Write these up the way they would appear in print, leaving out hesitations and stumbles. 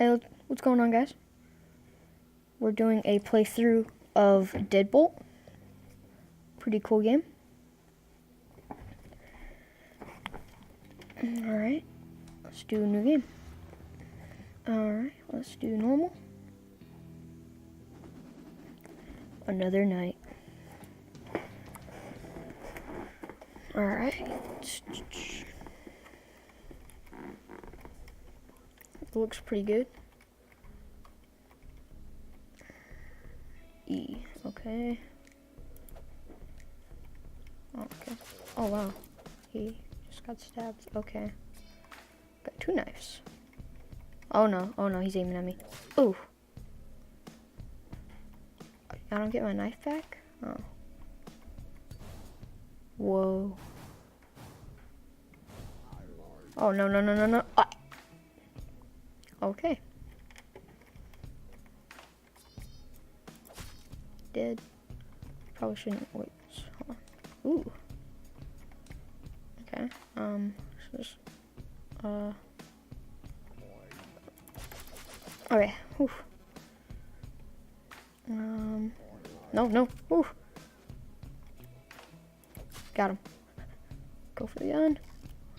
Hey, what's going on, guys? We're doing a playthrough of Deadbolt. Pretty cool game. Alright, let's do a new game. Alright, let's do normal. Another night. Alright. It looks pretty good. E, okay. Okay. Oh wow. He just got stabbed. Okay. Got two knives. Oh no, he's aiming at me. Ooh. I don't get my knife back? Oh. Whoa. Oh no. Ah. Okay. Dead. Probably shouldn't wait. Hold on. Ooh. Okay. So just okay. Whew. No. Ooh. Got him. Go for the gun.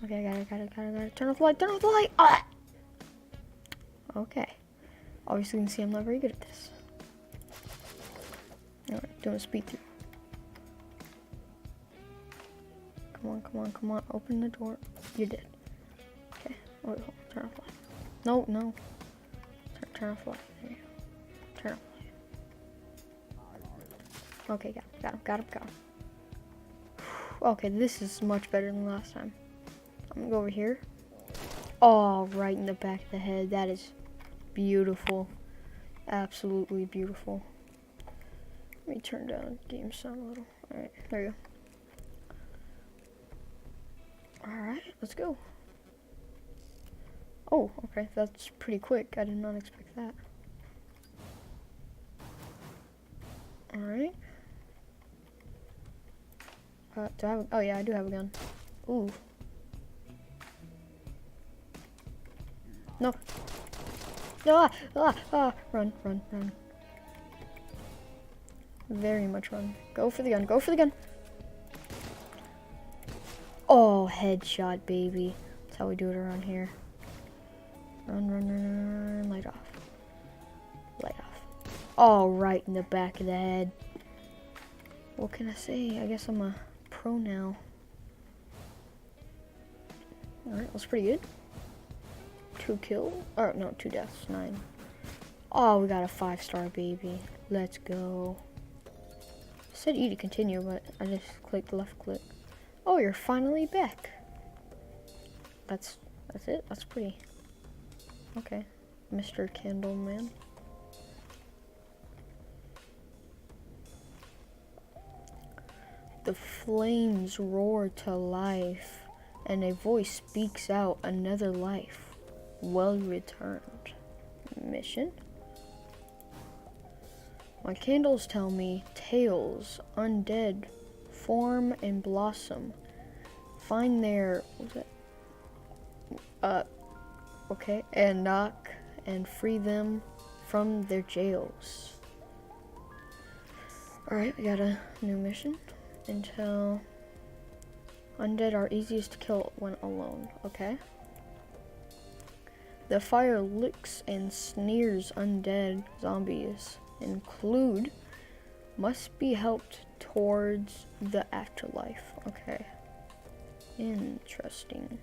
Okay, I got it. Turn off the light. Ah! Okay. Obviously, you can see I'm not very good at this. Alright, doing a speed through. Come on. Open the door. You're dead. Okay. Oh, wait, hold on. Turn off the light. No. Turn off the light. There you go. Turn off the light. Okay, got him. Okay, this is much better than last time. I'm gonna go over here. Oh, right in the back of the head. That is beautiful. Absolutely beautiful. Let me turn down game sound a little. Alright, there you go. Alright, let's go. Oh, okay, that's pretty quick. I did not expect that. Alright. Do I have oh yeah, I do have a gun. Ooh. No. Run. Very much run. Go for the gun. Oh, headshot, baby. That's how we do it around here. Run. Light off. Oh, right in the back of the head. What can I say? I guess I'm a pro now. Alright, that's pretty good. 2 kills. Or, no, 2 deaths. 9. Oh, we got a 5-star, baby. Let's go. It said E to continue, but I just clicked left click. Oh, you're finally back. That's it? That's pretty. Okay. Mr. Candleman. The flames roar to life, and a voice speaks out, another life. Well returned. Mission? My candles tell me tales, undead, form and blossom. Find their, okay, and knock and free them from their jails. Alright, we got a new mission. Intel. Undead are easiest to kill when alone, okay. The fire licks and sneers undead zombies. Include must be helped towards the afterlife. Okay. Interesting.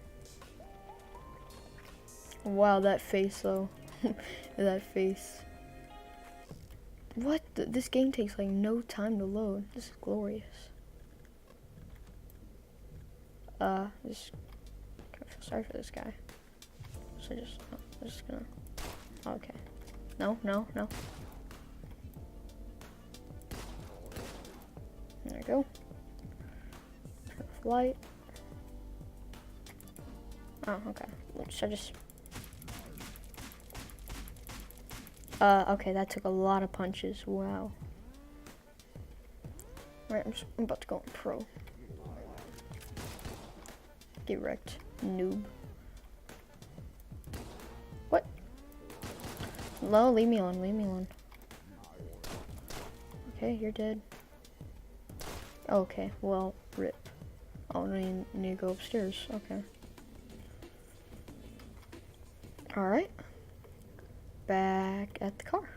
Wow, that face though. That face. What? This game takes like no time to load. This is glorious. Just I feel sorry for this guy. So I'm just gonna. Okay. No. There we go. Turn off light. Oh, okay. Should I just... okay, that took a lot of punches. Wow. Right, I'm about to go on pro. Get wrecked, noob. What? No, leave me alone, leave me alone. Okay, you're dead. Okay, well, rip. Oh, no, you need to go upstairs. Okay. Alright. Back at the car.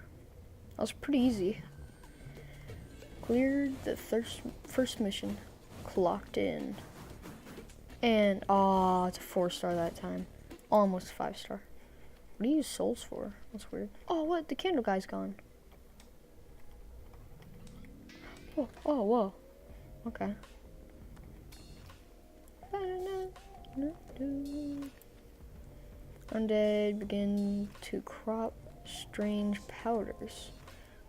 That was pretty easy. Cleared the first mission. Clocked in. And, oh, it's a 4-star that time. Almost 5-star. What do you use souls for? That's weird. Oh, what? The candle guy's gone. Oh, oh, whoa. Okay. Undead begin to crop strange powders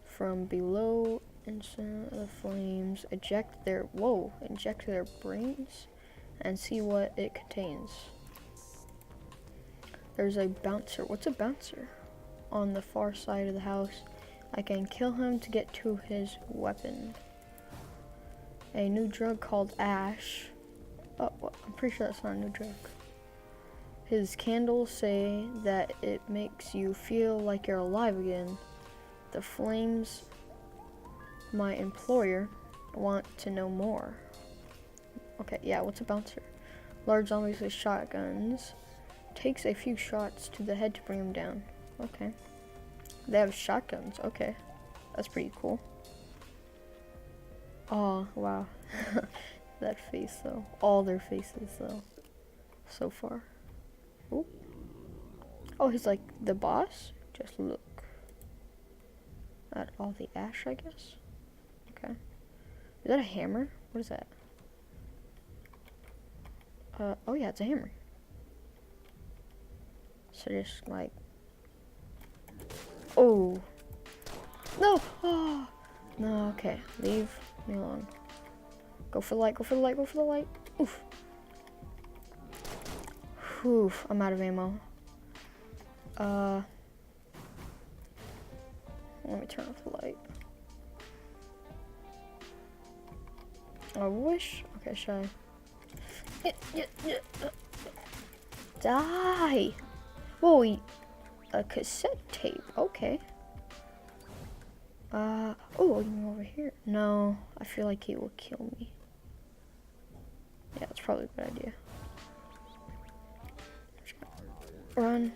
from below into the flames. Eject their brains and see what it contains. There's a bouncer. What's a bouncer? On the far side of the house. I can kill him to get to his weapon. A new drug called ash. Oh, well, I'm pretty sure that's not a new drug. His candles say that it makes you feel like you're alive again. The flames, my employer, want to know more. Okay, yeah, what's a bouncer? Large zombies with shotguns. Takes a few shots to the head to bring him down. Okay. They have shotguns. Okay. That's pretty cool. Oh, wow. That face, though. All their faces, though. So far. Ooh. Oh, he's like the boss? Just look at all the ash, I guess. Okay. Is that a hammer? What is that? Oh yeah, it's a hammer. So just like, oh, no, oh, no, okay, leave me alone. Go for the light, go for the light, go for the light. Oof. Oof, I'm out of ammo. Let me turn off the light. I wish, okay, should I? Die! Whoa, a cassette tape, okay. Oh, over here. No, I feel like he will kill me. Yeah, that's probably a good idea. Run.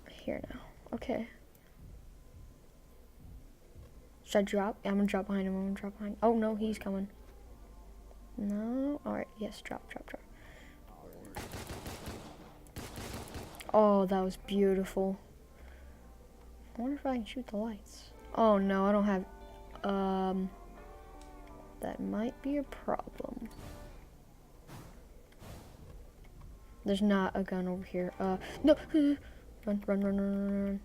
Here now, okay. Should I drop? Yeah, I'm gonna drop behind him, I'm gonna drop behind him. Oh no, he's coming. No, alright, yes, drop, drop, drop. Oh, that was beautiful. I wonder if I can shoot the lights. Oh no, I don't have, that might be a problem. There's not a gun over here. No, run, run, run, run, run,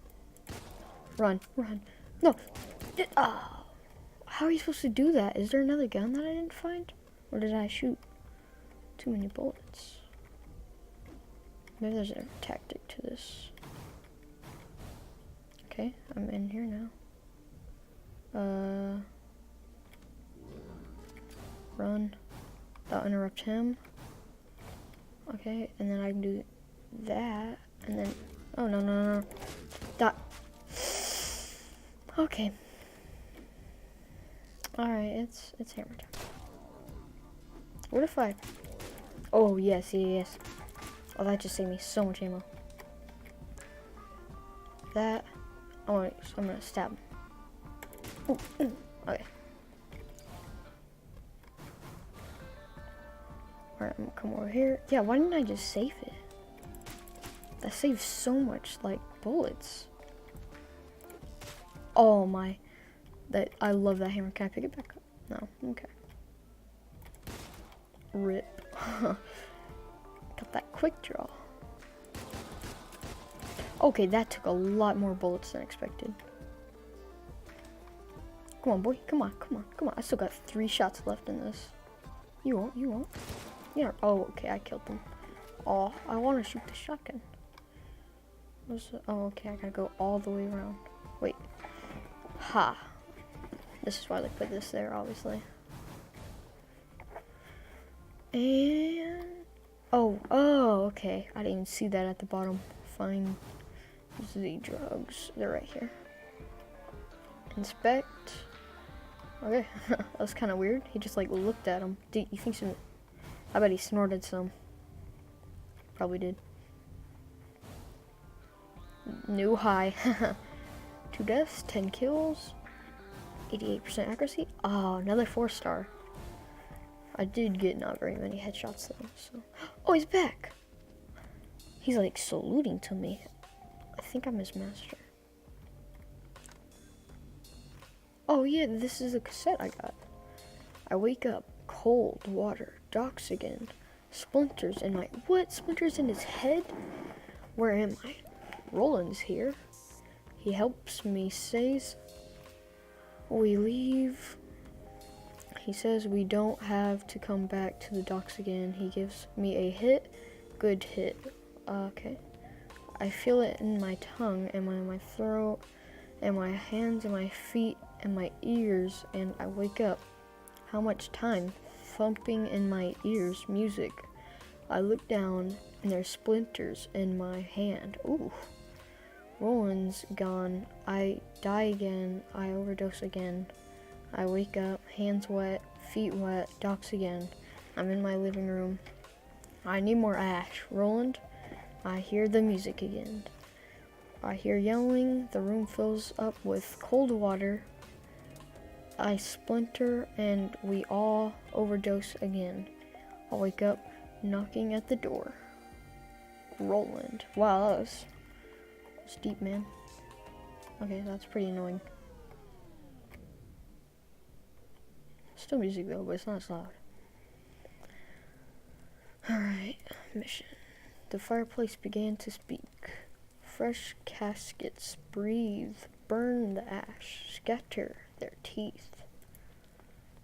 run, run, no. Oh, how are you supposed to do that? Is there another gun that I didn't find? Or did I shoot too many bullets? Maybe there's a tactic to this. Okay, I'm in here now. Run. That'll interrupt him. Okay, and then I can do that, and then, oh no, no, no, no. That. Okay. Alright, it's hammer time. What if I, oh yes, yes. Oh, that just saved me so much ammo. That, oh, I'm gonna stab him. Ooh, ooh. Okay. Alright, I'm gonna come over here. Yeah, why didn't I just save it? That saves so much, like, bullets. Oh my, I love that hammer. Can I pick it back up? No, okay. Rip. Got that quick draw. Okay, that took a lot more bullets than expected. Come on, boy. Come on, come on, come on. I still got 3 shots left in this. You won't, you won't. Yeah. Oh, okay, I killed them. Oh, I want to shoot the shotgun. Oh, okay, I gotta go all the way around. Wait. Ha. This is why they put this there, obviously. And... oh, okay. I didn't even see that at the bottom. Fine. the drugs. They're right here. Inspect. Okay, that's kind of weird. He just like looked at him. You think so? I bet he snorted some. Probably did. New high. 2 deaths, 10 kills, 88% accuracy. Oh, another 4-star. I did get not very many headshots though. So, oh, he's back. He's like saluting to me. I think I'm his master. Oh yeah, this is a cassette I got. I wake up, cold water, docks again, splinters in my, what? Splinters in his head? Where am I? Roland's here. He helps me, says we leave. He says we don't have to come back to the docks again. He gives me a hit, good hit. Okay. I feel it in my tongue and my throat and my hands and my feet and my ears, and I wake up. How much time? Thumping in my ears, music. I look down and there's splinters in my hand. Ooh. Roland's gone. I die again. I overdose again. I wake up, hands wet, feet wet, docks again. I'm in my living room. I need more ash. Roland, I hear the music again. I hear yelling. The room fills up with cold water. I splinter and we all overdose again. I wake up, knocking at the door. Roland. Wow, that was deep, man. Okay, that's pretty annoying. Still music though, but it's not as loud. Alright, mission. The fireplace began to speak. Fresh caskets breathe, burn the ash, scatter their teeth.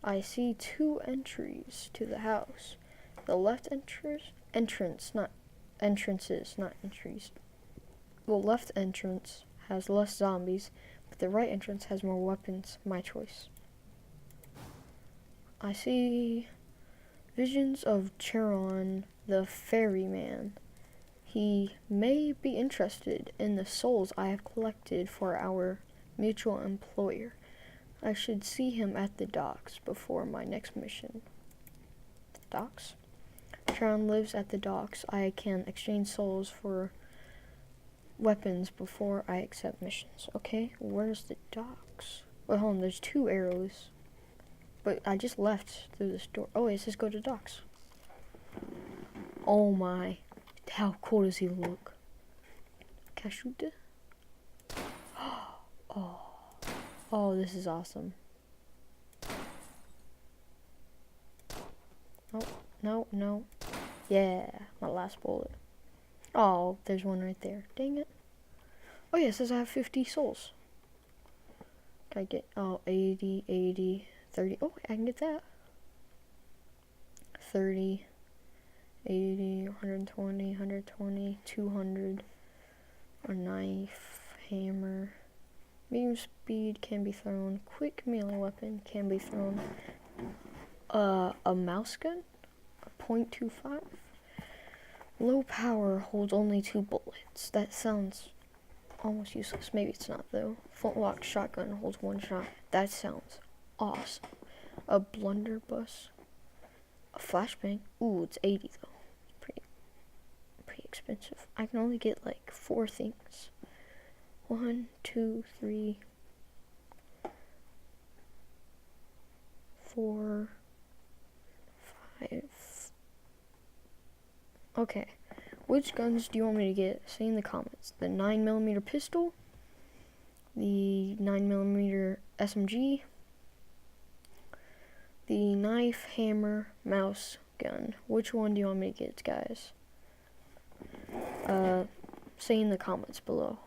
I see 2 entries to the house. The left entrances, not entries. The left entrance has less zombies, but the right entrance has more weapons. My choice. I see visions of Charon, the ferryman. He may be interested in the souls I have collected for our mutual employer. I should see him at the docks before my next mission. The docks? Charon lives at the docks. I can exchange souls for weapons before I accept missions. Okay, where's the docks? Wait, hold on, there's 2 arrows. But I just left through this door. Oh, it says go to docks. Oh my. How cool does he look? Can I shoot it? Oh. Oh, this is awesome. Oh, no. Yeah, my last bullet. Oh, there's one right there. Dang it. Oh yeah, it says I have 50 souls. Can I get, 80, 80, 30. Oh, I can get that. 30, 80, 120, 120, 200. A knife, hammer. Medium speed can be thrown. Quick melee weapon can be thrown. A mouse gun? A .25? Low power holds only 2 bullets. That sounds almost useless. Maybe it's not though. Flintlock shotgun holds 1 shot. That sounds awesome. A blunderbuss. A flashbang. Ooh, it's 80 though. Pretty expensive. I can only get like 4 things. 1, 2, 3, 4, 5. Okay. Which guns do you want me to get? Say in the comments. The 9mm pistol, the 9mm SMG, the knife, hammer, mouse gun. Which one do you want me to get, guys? Say in the comments below.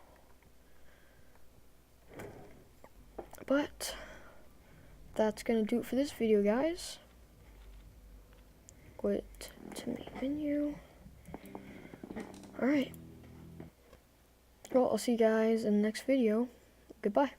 But that's gonna do it for this video, guys. Quit to main menu. Alright. Well, I'll see you guys in the next video. Goodbye.